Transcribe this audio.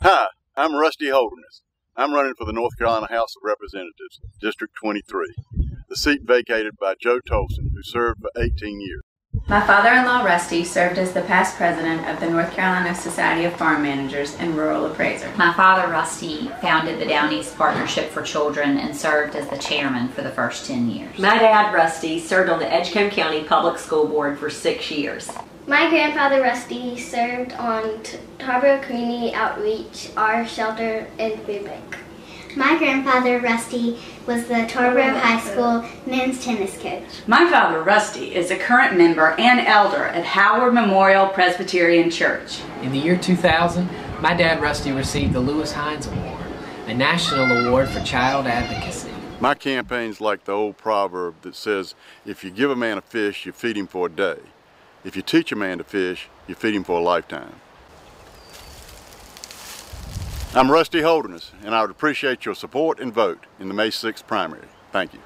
Hi, I'm Rusty Holderness. I'm running for the North Carolina House of Representatives, District 23, the seat vacated by Joe Tolson, who served for 18 years. My father-in-law, Rusty, served as the past president of the North Carolina Society of Farm Managers and Rural Appraiser. My father, Rusty, founded the Down East Partnership for Children and served as the chairman for the first 10 years. My dad, Rusty, served on the Edgecombe County Public School Board for 6 years. My grandfather, Rusty, served on Tarboro Community Outreach, our shelter, and food bank. My grandfather, Rusty, was the Tarboro High School men's tennis coach. My father, Rusty, is a current member and elder at Howard Memorial Presbyterian Church. In the year 2000, my dad, Rusty, received the Lewis Hines Award, a national award for child advocacy. My campaign's like the old proverb that says, if you give a man a fish, you feed him for a day. If you teach a man to fish, you feed him for a lifetime. I'm Rusty Holderness, and I would appreciate your support and vote in the May 6th primary. Thank you.